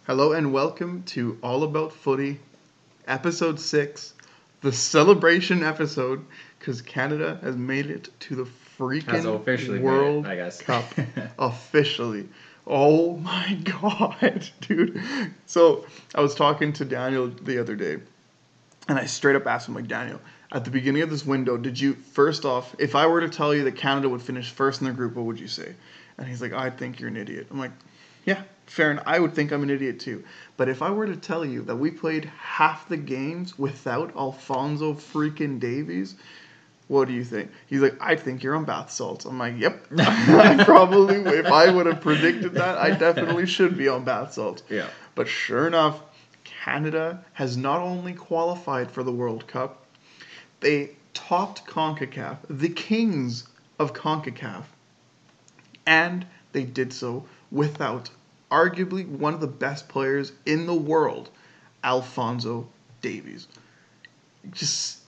Hello and welcome to All About Footy, episode 6, the celebration episode, because Canada has made it to the freaking World Cup. Officially. Oh my god, dude. So, I was talking to Daniel the other day, and I straight up asked him, like, Daniel, at the beginning of this window, did you, first off, if I were to tell you that Canada would finish first in their group, what would you say? And he's like, I think you're an idiot. I'm like, yeah, fair enough. I would think I'm an idiot too. But if I were to tell you that we played half the games without Alphonso freaking Davies, what do you think? He's like, I think you're on bath salts. I'm like, yep. I probably, if I would have predicted that, I definitely should be on bath salts. Yeah. But sure enough, Canada has not only qualified for the World Cup, they topped CONCACAF, the kings of CONCACAF, and they did so without arguably one of the best players in the world, Alphonso Davies. Just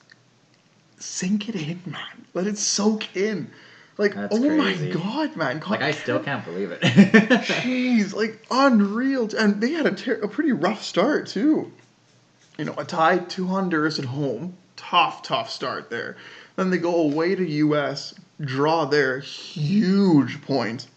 sink it in, man. Let it soak in. Like, That's oh crazy. my god, man. Like, I still can't believe it. Jeez, like, unreal. And they had a pretty rough start, too. You know, a tie to Honduras at home. Tough start there. Then they go away to U.S., draw there, huge points.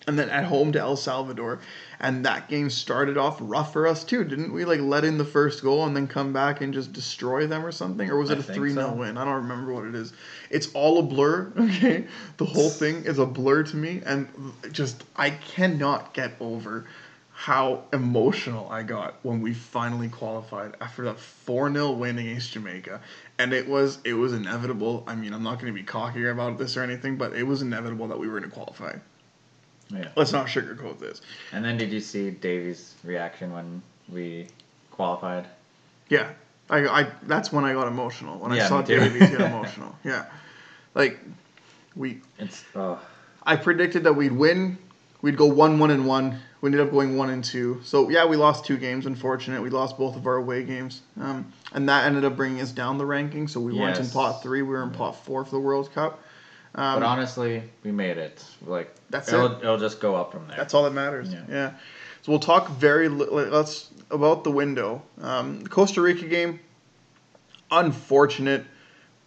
And then at home to El Salvador. And that game started off rough for us, too. Didn't we, like, let in the first goal and then come back and just destroy them or something? Or was it a 3-0 win? I don't remember what it is. It's all a blur, okay? The whole thing is a blur to me. And just, I cannot get over how emotional I got when we finally qualified after that 4-0 win against Jamaica. And it was inevitable. I mean, I'm not going to be cocky about this or anything, but it was inevitable that we were going to qualify. Yeah. Let's not sugarcoat this. And then did you see Davies' reaction when we qualified? Yeah. I that's when I got emotional. When Yeah, I saw me too. Davies get emotional. Yeah. Like, I predicted that we'd win. We'd go 1-1-1. We ended up going 1-2. So, yeah, we lost 2 games, unfortunate. We lost both of our away games. And that ended up bringing us down the ranking. So we weren't in pot 3. We were in pot 4 for the World Cup. But honestly, we made it. Like, it'll just go up from there. That's all that matters. Yeah. So we'll talk about the window. Costa Rica game, unfortunate,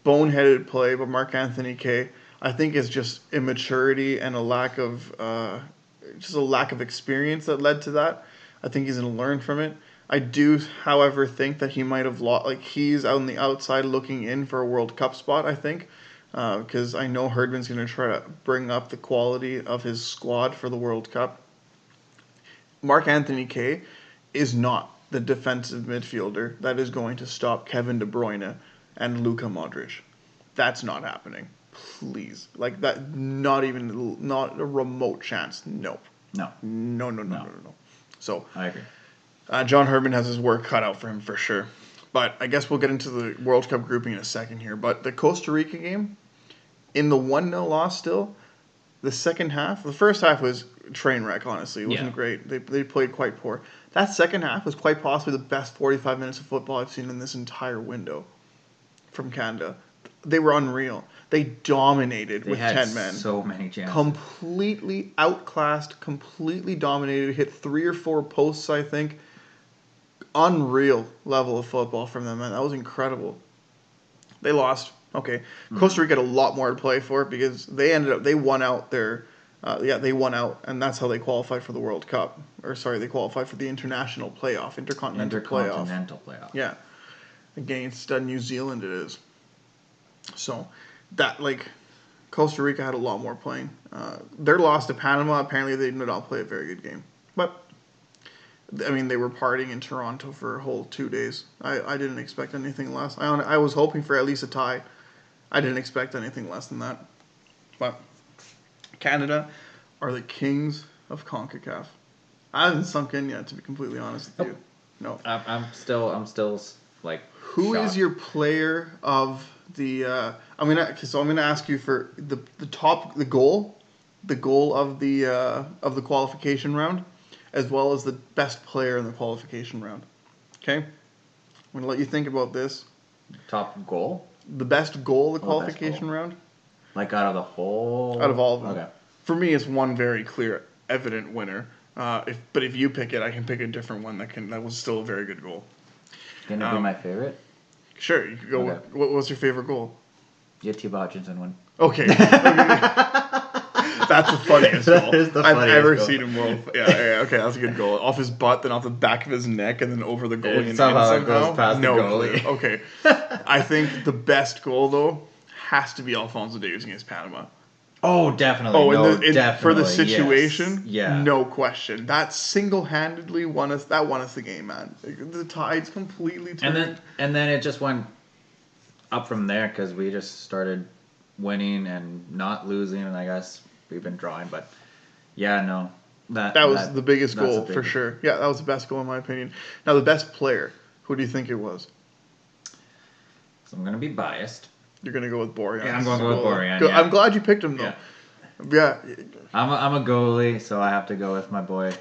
boneheaded play by Mark Anthony Kaye. I think it's just immaturity and a lack of experience that led to that. I think he's going to learn from it. I do, however, think that he might have lost. Like, he's on the outside looking in for a World Cup spot, I think. Because I know Herdman's going to try to bring up the quality of his squad for the World Cup. Mark Anthony Kaye is not the defensive midfielder that is going to stop Kevin De Bruyne and Luka Modric. That's not happening. Please. Like, that, not a remote chance. No. No. So, I agree. John Herdman has his work cut out for him for sure. But I guess we'll get into the World Cup grouping in a second here. But the Costa Rica game, in the 1-0 loss still, the second half, the first half was train wreck, honestly. It wasn't great. They played quite poor. That second half was quite possibly the best 45 minutes of football I've seen in this entire window from Canada. They were unreal. They dominated with 10 men. So many chances. Completely outclassed, completely dominated. Hit 3 or 4 posts, I think. Unreal level of football from them, man. That was incredible. They lost. Okay. Costa Rica had a lot more to play for because they won out their, they won out, and that's how they qualified for the World Cup. Or, sorry, they qualified for the international playoff, intercontinental playoff. Yeah. Against New Zealand it is. So, that, like, Costa Rica had a lot more playing. Their loss to Panama, apparently they did not play a very good game. But, I mean, they were partying in Toronto for a whole 2 days. I didn't expect anything less. I was hoping for at least a tie. I didn't expect anything less than that. But Canada are the kings of CONCACAF. I haven't sunk in yet, to be completely honest with you. No. I'm still like. Who is your player of the? I'm gonna ask you for the goal of the qualification round, as well as the best player in the qualification round. Okay, I'm gonna let you think about this. Top goal? The best goal of the qualification round? Like out of the whole... Out of all of them. Okay. For me, it's one very clear, evident winner. But if you pick it, I can pick a different one that was still a very good goal. Can it be my favorite? Sure, you can go. Okay. What was your favorite goal? Yeah, T.B. Hutchinson one. Okay. That's the funniest goal I've ever seen in world. Yeah, okay, that's a good goal. Off his butt, then off the back of his neck, and then over the goalie. And somehow it goes past the goalie. Clue. Okay. I think the best goal, though, has to be Alphonso Davies against Panama. Oh, definitely. Definitely. For the situation, no question. That single-handedly won us the game, man. The tides completely turned. And then it just went up from there because we just started winning and not losing, and I guess we've been drawing. But that was the biggest goal for sure. Yeah, that was the best goal in my opinion. Now the best player, who do you think it was? So I'm gonna be biased. You're gonna go with Borjan. Yeah, I'm going to go with Borjan. Yeah. I'm glad you picked him though. Yeah. I'm a goalie, so I have to go with my boy.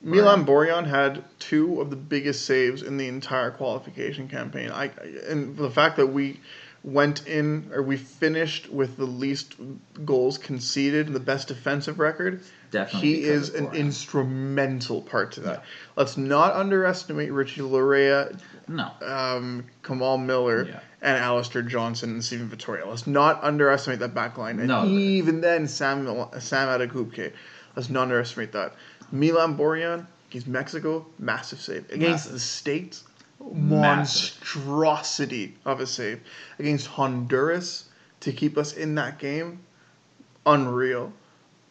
Milan Borjan had 2 of the biggest saves in the entire qualification campaign. And the fact that we finished with the least goals conceded and the best defensive record. Definitely, he is an instrumental part to that. Yeah. Let's not underestimate Richie Larea, Kamal Miller, and Alistair Johnson and Stephen Vittoria. Let's not underestimate that back line. And even then, Sam Adekupke. Let's not underestimate that. Milan Borjan, against Mexico, massive save. Against the States, monstrosity of a save. Against Honduras, to keep us in that game, unreal.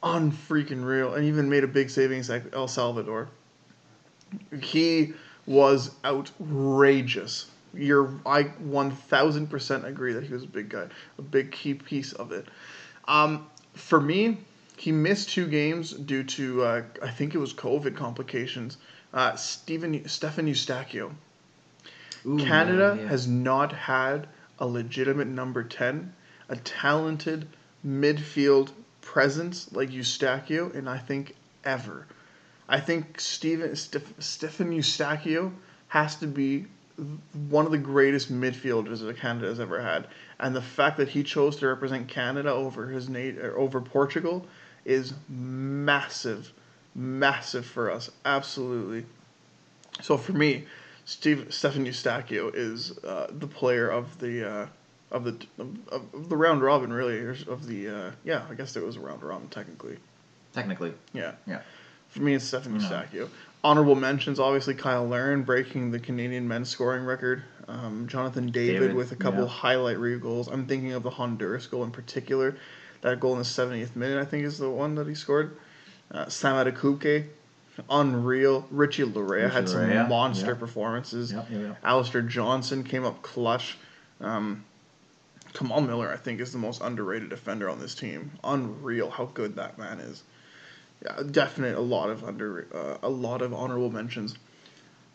Unfreaking real. And even made a big save against El Salvador. He was outrageous. I 1000% agree that he was a big guy. A big key piece of it. For me, he missed 2 games due to, I think it was COVID complications. Stefan Eustachio. Canada has not had a legitimate number 10, a talented midfield presence like Eustachio, and I think ever. I think Stefan Eustachio has to be one of the greatest midfielders that Canada has ever had. And the fact that he chose to represent Canada over Portugal is massive for us. Absolutely. So for me, Stefan Eustachio is the player of the round robin, really. I guess it was a round robin technically. Yeah. For me, it's Stefan Eustachio. Honorable mentions, obviously, Kyle Larin breaking the Canadian men's scoring record. Jonathan David with a couple highlight reel goals. I'm thinking of the Honduras goal in particular. That goal in the 70th minute, I think, is the one that he scored. Sam Adekupke, unreal. Richie Larea had some monster performances. Alistair Johnson came up clutch. Kamal Miller, I think, is the most underrated defender on this team. Unreal how good that man is. Yeah, definitely a lot of honorable mentions.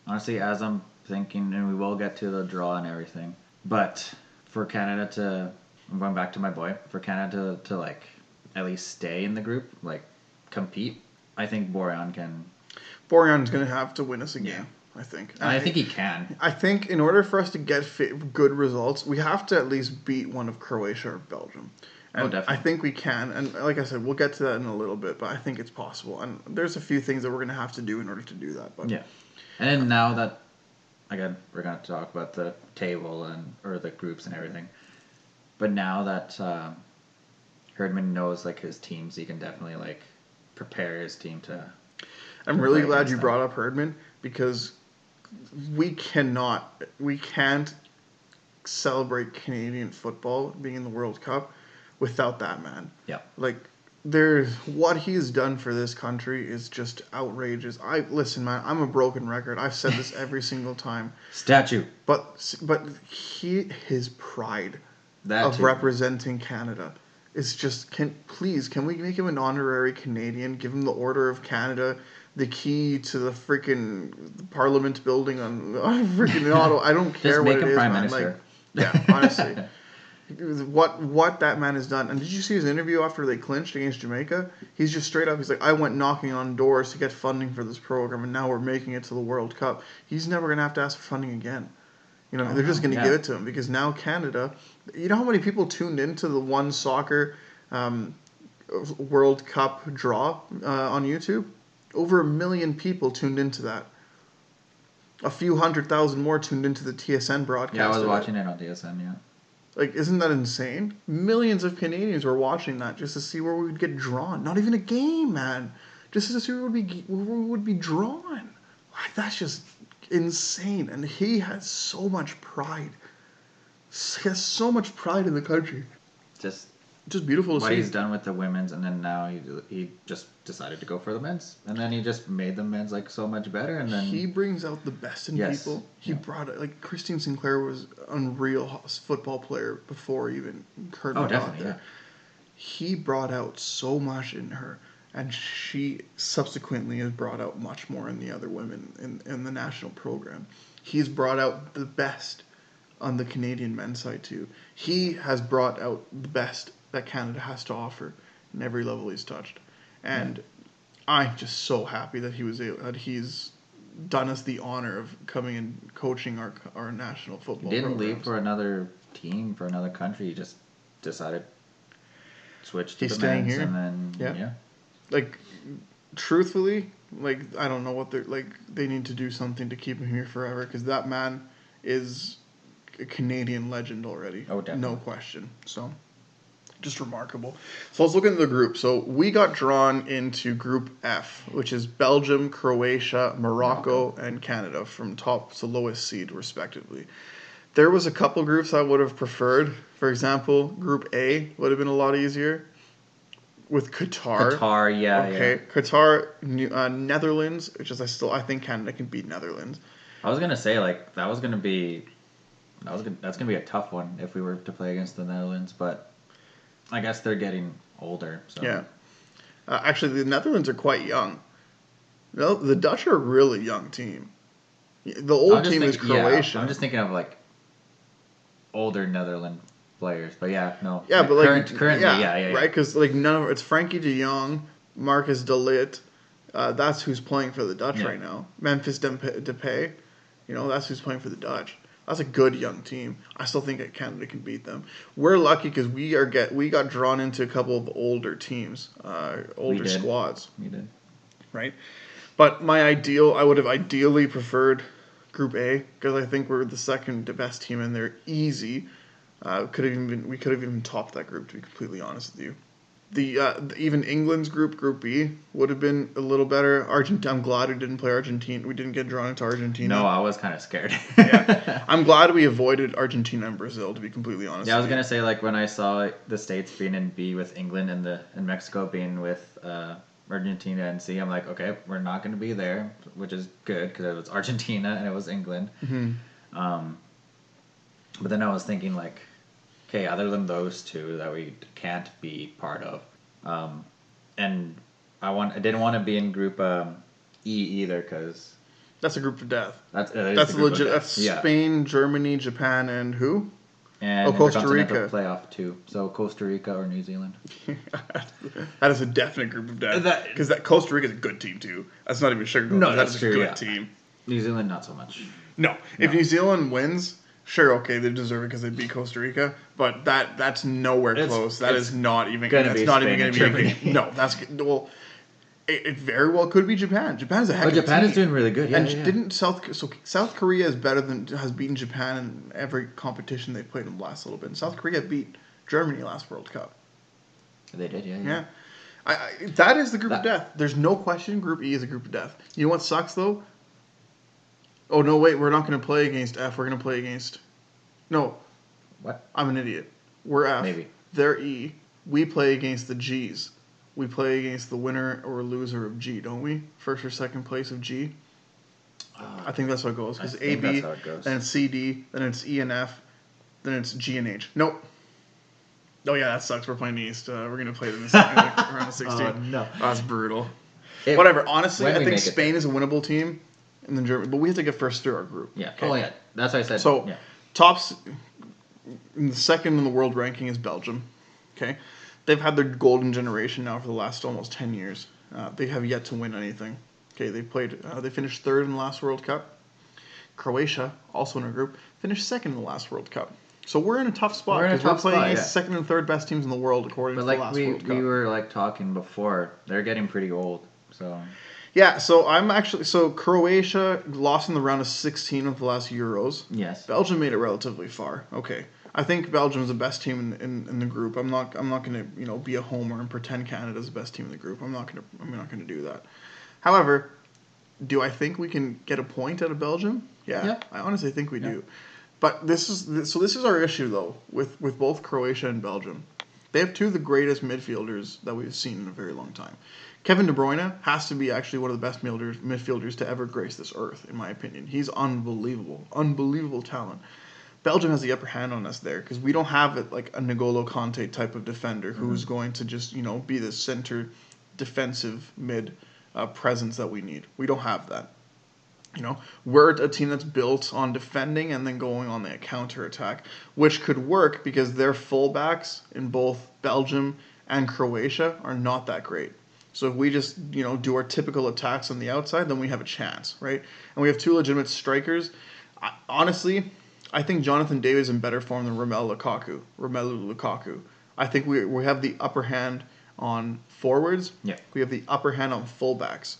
Honestly, as I'm thinking, and we will get to the draw and everything, but for Canada I'm going back to my boy, for Canada to like at least stay in the group, like compete, I think Borjan's going to have to win us a game. I think. I think he can. I think in order for us to get good results, we have to at least beat one of Croatia or Belgium. And definitely. I think we can. And like I said, we'll get to that in a little bit, but I think it's possible. And there's a few things that we're going to have to do in order to do that. But. Yeah. And now that, again, we're going to talk about the table or the groups and everything. But now that Herdman knows like his teams, he can definitely like prepare his team to. I'm really glad you brought up Herdman because we can't celebrate Canadian football being in the World Cup without that man. Yeah. Like what he's done for this country is just outrageous. Listen, man, I'm a broken record. I've said this every single time. Statue. But his pride of representing Canada is just can we make him an honorary Canadian? Give him the Order of Canada, the key to the freaking Parliament building on freaking Ottawa. I don't care what it is, man. Like, yeah, honestly. What that man has done. And did you see his interview after they clinched against Jamaica? He's just straight up, he's like, I went knocking on doors to get funding for this program, and now we're making it to the World Cup. He's never going to have to ask for funding again. They're just going to give it to him because now Canada, you know how many people tuned into the One Soccer World Cup draw on YouTube? Over 1 million people tuned into that. A few 100,000 more tuned into the TSN broadcast. Yeah, I was watching it on TSN, yeah. Like, isn't that insane? Millions of Canadians were watching that just to see where we would get drawn. Not even a game, man. Just to see where we would be drawn. Like, that's just insane. And he has so much pride. He has so much pride in the country. Just beautiful to what see. he's done with the women's, and then now he just decided to go for the men's, and then he just made the men's like so much better. And then he brings out the best in people. He brought it, like, Christine Sinclair was unreal football player before even Kurt got there. Yeah. He brought out so much in her, and she subsequently has brought out much more in the other women in the national program. He's brought out the best on the Canadian men's side too. He has brought out the best that Canada has to offer in every level he's touched, and I'm just so happy that he's done us the honor of coming and coaching our national football. He didn't programs. leave for another team, for another country. He just decided to switch to he's the staying men's, here. And then like, truthfully, like, I don't know what they're like. They need to do something to keep him here forever, because that man is a Canadian legend already. Oh, definitely. No question. So, just remarkable. So let's look into the group. So we got drawn into Group F, which is Belgium, Croatia, Morocco, and Canada, from top to lowest seed, respectively. There was a couple groups I would have preferred. For example, Group A would have been a lot easier with Qatar. Qatar, yeah. Okay, yeah. Qatar, Netherlands, which is I think Canada can beat Netherlands. I was gonna say, like, that's gonna be a tough one if we were to play against the Netherlands, but I guess they're getting older. So. Yeah. Actually, the Netherlands are quite young. No, the Dutch are a really young team. The old team is Croatia. Yeah, I'm just thinking of, like, older Netherlands players, but yeah, no. Yeah, but currently, yeah. Right, because, like, it's Frankie de Jong, Marcus de Ligt. That's who's playing for the Dutch right now. Memphis Depay. That's who's playing for the Dutch. That's a good young team. I still think Canada can beat them. We're lucky because we got drawn into a couple of older teams, older squads. We did. Right? But I would have ideally preferred Group A, because I think we're the second best team in there, easy. We could have even topped that group, to be completely honest with you. Even England's Group B, would have been a little better. I'm glad we didn't play Argentina. We didn't get drawn into Argentina. No, I was kind of scared. Yeah, I'm glad we avoided Argentina and Brazil, to be completely honest. Yeah, I was gonna say, like, when I saw the States being in B with England and Mexico being with Argentina and C, I'm like, okay, we're not gonna be there, which is good because it was Argentina and it was England. Mm-hmm. But then I was thinking, like, okay, other than those two that we can't be part of, and I didn't want to be in Group E either, because that's a group of death. That's legit. That's Spain, Germany, Japan, and who? And Costa Rica playoff too. So Costa Rica or New Zealand. That is a definite group of death. Because that Costa Rica is a good team too. That's not even sugarcoating. No, that's a good team. New Zealand, not so much. No, if New Zealand wins, sure, okay, they deserve it because they beat Costa Rica, but that's nowhere close. That is not even. That's not even going to be. No, that's well. It very well could be Japan. Japan's a heck of a team. Japan is doing really good. Yeah, didn't South Korea has beaten Japan in every competition they played in the last little bit. And South Korea beat Germany last World Cup. They did, yeah. That is the group of death. There's no question. Group E is a group of death. You know what sucks though? Oh no! Wait, we're not going to play against F. We're going to play against. No. What? I'm an idiot. We're F. Maybe. They're E. We play against the G's. We play against the winner or loser of G, don't we? First or second place of G. I think that's how it goes. Because A, B, then it's C, D, then it's E and F, then it's G and H. Nope. Oh yeah, that sucks. We're playing East. We're gonna play them in round of 16. Oh no, that's brutal. Whatever. Honestly, I think Spain is a winnable team, and then Germany. But we have to get first through our group. Yeah. Okay? Oh yeah, that's what I said. So tops, the second in the world ranking is Belgium. Okay. They've had their golden generation now for the last almost 10 years. They have yet to win anything. Okay, they finished third in the last World Cup. Croatia, also in our group, finished second in the last World Cup. So we're in a tough spot because we're playing against the second and third best teams in the world according to the last World Cup. We were like talking before, they're getting pretty old. So Yeah, so Croatia lost in the round of 16 of the last Euros. Yes. Belgium made it relatively far. Okay. I think Belgium's the best team in the group. I'm not gonna be a homer and pretend Canada's the best team in the group. I'm not gonna do that. However, do I think we can get a point out of Belgium? Yeah. I honestly think we do. But this is our issue though with both Croatia and Belgium. They have two of the greatest midfielders that we've seen in a very long time. Kevin De Bruyne has to be actually one of the best midfielders to ever grace this earth, in my opinion. He's unbelievable talent. Belgium has the upper hand on us there because we don't have it like a N'Golo Kante type of defender who's going to just be the center defensive mid presence that we need. We don't have that. We're a team that's built on defending and then going on the counter attack, which could work because their fullbacks in both Belgium and Croatia are not that great. So if we just do our typical attacks on the outside, then we have a chance, right? And we have two legitimate strikers. Honestly, I think Jonathan David is in better form than Romelu Lukaku. I think we have the upper hand on forwards. Yeah. We have the upper hand on fullbacks.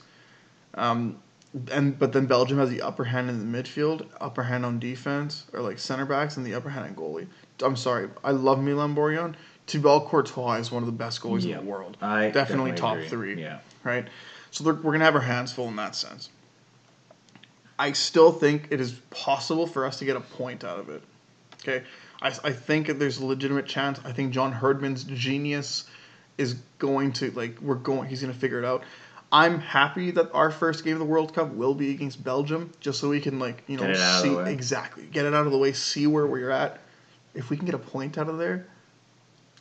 But then Belgium has the upper hand in the midfield, upper hand on defense, or like center backs, and the upper hand on goalie. I'm sorry, I love Milan Borjan. Thibaut Courtois is one of the best goalies in the world. I definitely top agree. 3. Yeah. Right? So we're going to have our hands full in that sense. I still think it is possible for us to get a point out of it. Okay? I think there's a legitimate chance. I think John Herdman's genius is going to, he's going to figure it out. I'm happy that our first game of the World Cup will be against Belgium, just so we can, get it out of the way. Exactly. Get it out of the way, see where we're at. If we can get a point out of there,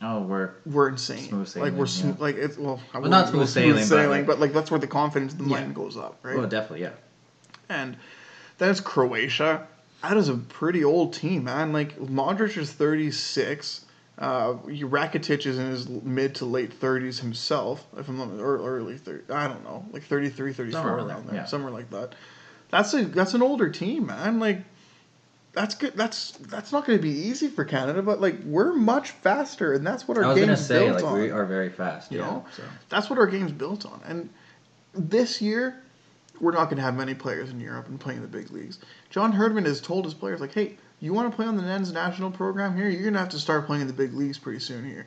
we're insane. Smooth sailing. Not smooth sailing, but that's where the confidence in the mind goes up, right? Oh, definitely, yeah. And then it's Croatia. That is a pretty old team, man. Modric is 36. Rakitic is in his mid to late 30s himself, if I'm not, or early 30s. I don't know, 33, 34 around there, somewhere like that. That's an older team, man. That's good. That's not going to be easy for Canada, but we're much faster, and that's what our game's built on. We are very fast. So that's what our game's built on. And this year, we're not going to have many players in Europe and playing the big leagues. John Herdman has told his players, hey, you want to play on the men's national program here? You're going to have to start playing in the big leagues pretty soon here.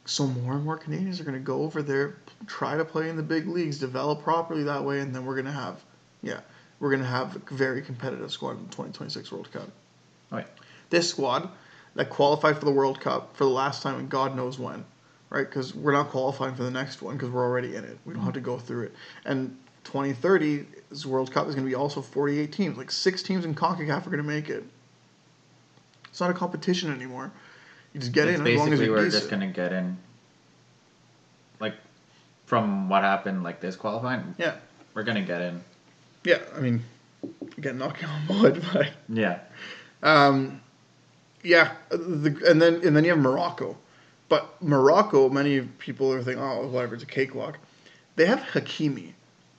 So more and more Canadians are going to go over there, try to play in the big leagues, develop properly that way, and then we're going to have a very competitive squad in the 2026 World Cup. Right. This squad that qualified for the World Cup for the last time and God knows when, right? Because we're not qualifying for the next one because we're already in it. We don't have to go through it. And 2030, this World Cup is going to be also 48 teams. 6 teams in CONCACAF are going to make it. It's not a competition anymore. You just get in as long as you're decent. Basically, we're just going to get in, from what happened, this qualifying. Yeah. We're going to get in. Yeah, I mean, again, knocking on wood, but... Yeah. Yeah, and then you have Morocco. But Morocco, many people are thinking, oh, whatever, it's a cakewalk. They have Hakimi.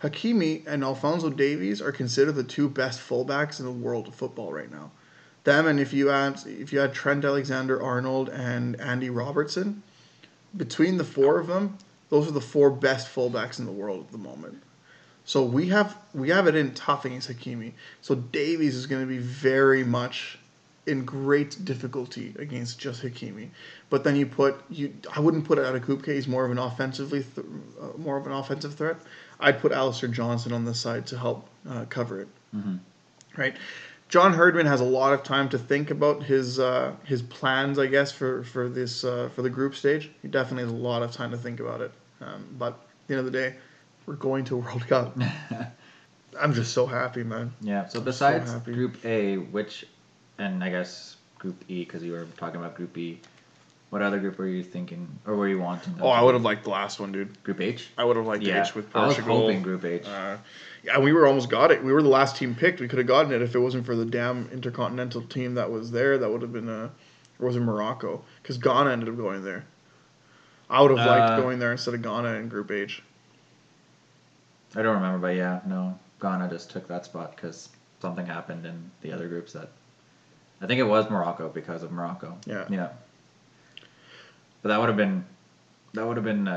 Hakimi and Alphonso Davies are considered the 2 best fullbacks in the world of football right now. Them, and if you had Trent Alexander-Arnold and Andy Robertson, between the 4 of them, those are the 4 best fullbacks in the world at the moment. So we have it in tough against Hakimi. So Davies is going to be very much in great difficulty against just Hakimi. But then I wouldn't put Adekupke. He's more of an offensive threat. I'd put Alistair Johnson on the side to help cover it. Mm-hmm. Right. John Herdman has a lot of time to think about his plans, I guess, for the group stage. He definitely has a lot of time to think about it. But at the end of the day, we're going to a World Cup. I'm just so happy, man. Yeah. So besides Group A, and I guess Group E, because you were talking about Group E, what other group were you thinking, or were you wanting? I would have liked the last one, dude. Group H? I would have liked H with Portugal. I was hoping Group H. Yeah, we were almost got it. We were the last team picked. We could have gotten it if it wasn't for the damn intercontinental team that was there. That would have been or was it Morocco? Because Ghana ended up going there. I would have liked going there instead of Ghana in Group H. I don't remember, but yeah, no. Ghana just took that spot because something happened in the other groups that... I think it was Morocco because of Morocco. Yeah. Yeah. But that would have been...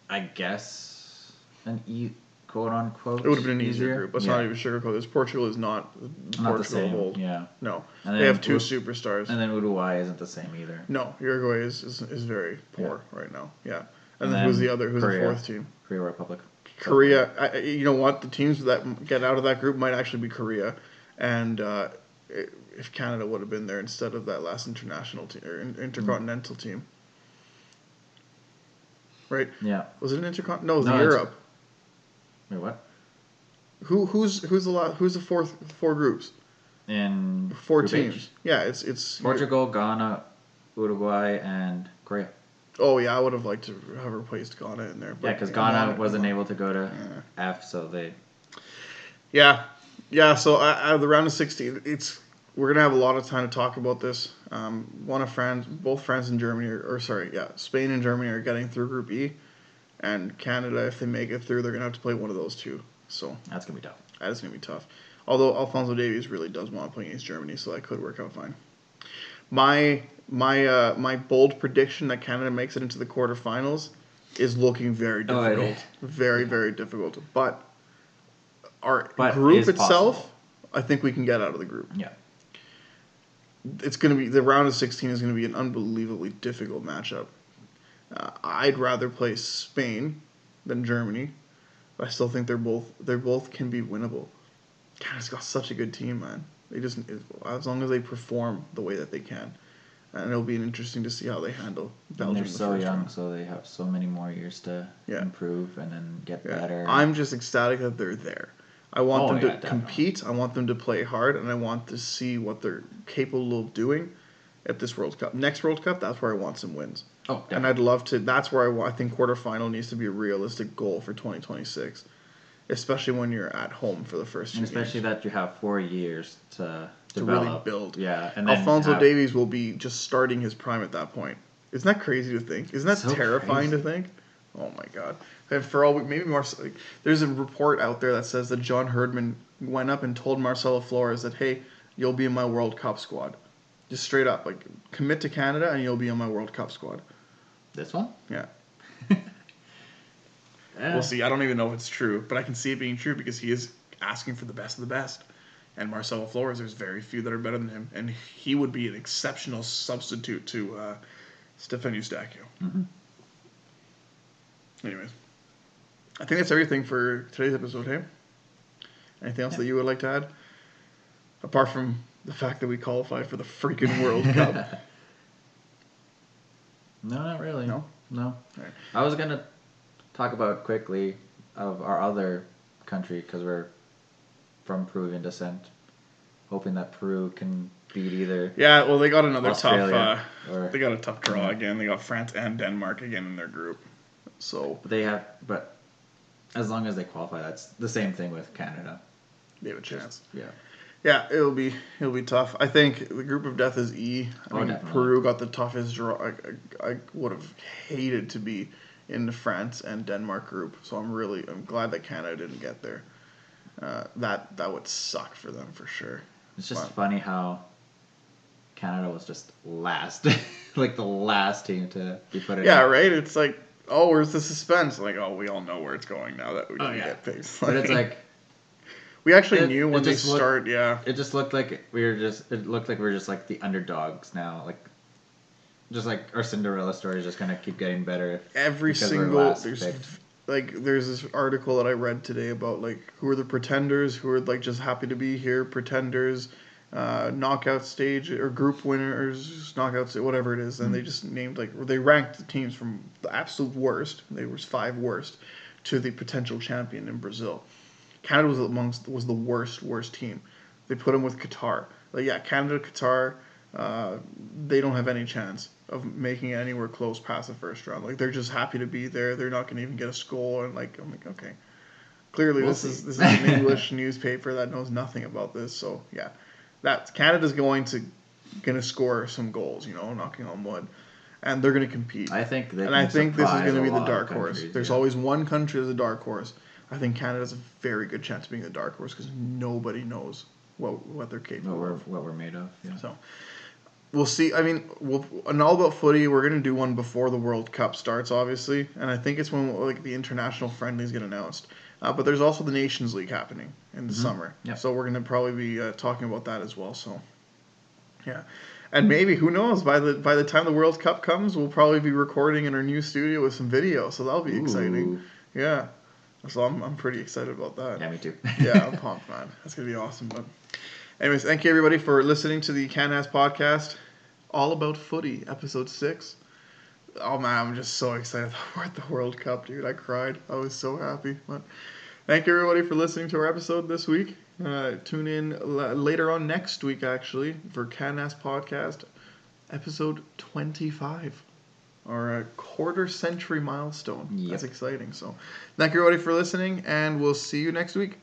I guess... quote unquote It would have been an easier easier group. Let's not even sugarcoat this. Portugal is not Not the Portugal of same. old. Yeah. No, And they have two Ur- superstars. And then Uruguay isn't the same either. No, Uruguay is very poor right now. Yeah, and And then who's then the other? Who's Korea. the fourth team? Korea Republic. Korea. You know what? The teams that get out of that group might actually be Korea, and if Canada would have been there instead of that last international team or intercontinental team, right? Yeah. Was it an intercontinental? No, it was No, Europe. Wait, what? Who's the four groups? In Four Group teams. H? Yeah, it's Portugal, Ghana, Uruguay, and Korea. Oh yeah, I would have liked to have replaced Ghana in there. Yeah, because Ghana wasn't able to go to F, so they. Yeah. So the round of 16, we're gonna have a lot of time to talk about this. Both France and Germany, Spain and Germany are getting through Group E, and Canada, if they make it through, they're gonna have to play one of those two. So That's gonna be tough. that is gonna be tough. Although Alphonso Davies really does want to play against Germany, so that could work out fine. My bold prediction that Canada makes it into the quarterfinals is looking very difficult. Very difficult. But our group itself, possible. I think we can get out of the group. Yeah. It's going to be, the round of 16 is going to be an unbelievably difficult matchup. I'd rather play Spain than Germany, but I still think they both can be winnable. Canada's got such a good team, man. They just, as long as they perform the way that they can, and it'll be interesting to see how they handle Belgium. And they're so young, round. So they have so many more years to improve and then get better. I'm just ecstatic that they're there. I want them to compete. I want them to play hard, and I want to see what they're capable of doing at this World Cup. Next World Cup, that's where I want some wins. Oh, definitely. And I'd love to. That's where I think quarterfinal needs to be a realistic goal for 2026. Especially when you're at home for the first 2 games. Especially that you have 4 years to really build. Yeah, and then Alphonso Davies will be just starting his prime at that point. Isn't that crazy to think? Isn't that so terrifying to think? Oh my god! And for all maybe more, there's a report out there that says that John Herdman went up and told Marcelo Flores that, hey, you'll be in my World Cup squad, just straight up, like commit to Canada and you'll be on my World Cup squad. This one? Yeah. We'll see. I don't even know if it's true, but I can see it being true because he is asking for the best of the best. And Marcelo Flores, there's very few that are better than him, and he would be an exceptional substitute to Stefan Eustáquio. Mm-hmm. Anyways, I think that's everything for today's episode, hey? Anything else that you would like to add? Apart from the fact that we qualified for the freaking World Cup. No, not really. No? Right. I was going to talk about quickly of our other country because we're from Peruvian descent, hoping that Peru can beat either. Yeah, well, they got another Australia they got a tough draw again. They got France and Denmark again in their group. So but as long as they qualify, that's the same thing with Canada. They have a chance. Yeah, it'll be tough. I think the group of death is E. I mean, Peru got the toughest draw. I would have hated to be in the France and Denmark group, so I'm glad that Canada didn't get there. That would suck for them for sure. It's just funny how Canada was just last, like the last team to be put in. Yeah, right. It's like, oh, where's the suspense? Like, oh, we all know where it's going now that we didn't get picked. But it's like we actually knew when they start. It just looked like we were just like the underdogs now, like. Just like our Cinderella story is just gonna keep getting better. There's this article that I read today about like who are the pretenders, who are like just happy to be here, pretenders, knockout stage or group winners, knockouts, whatever it is, and they just named they ranked the teams from the absolute worst. They were 5 worst to the potential champion in Brazil. Canada was the worst team. They put them with Qatar. Canada, Qatar. They don't have any chance of making it anywhere close past the first round. Like they're just happy to be there. They're not going to even get a score. And I'm like, okay, clearly this is an English newspaper that knows nothing about this. So yeah, that Canada's going to score some goals. Knocking on wood, and they're going to compete. I think this is going to be the dark horse. There's always one country as a dark horse. I think Canada's a very good chance of being the dark horse because nobody knows what they're capable of. What we're made of. Yeah. So. we'll see. I mean, and all about footy. We're gonna do one before the World Cup starts, obviously, and I think it's when like the international friendlies get announced. But there's also the Nations League happening in the summer, Yep. so we're gonna probably be talking about that as well. So, yeah, and maybe who knows? By the time the World Cup comes, we'll probably be recording in our new studio with some video. So that'll be exciting. Yeah, so I'm pretty excited about that. Yeah, me too. Yeah, I'm pumped, man. That's gonna be awesome. But anyways, thank you everybody for listening to the CanHas podcast, all about footy, episode 6. Oh man, I'm just so excited that we're at the World Cup, dude. I cried. I was so happy. But thank you everybody for listening to our episode this week. Tune in later on next week, actually, for CanHas podcast, episode 25. Our quarter century milestone. Yep. That's exciting. So thank you everybody for listening, and we'll see you next week.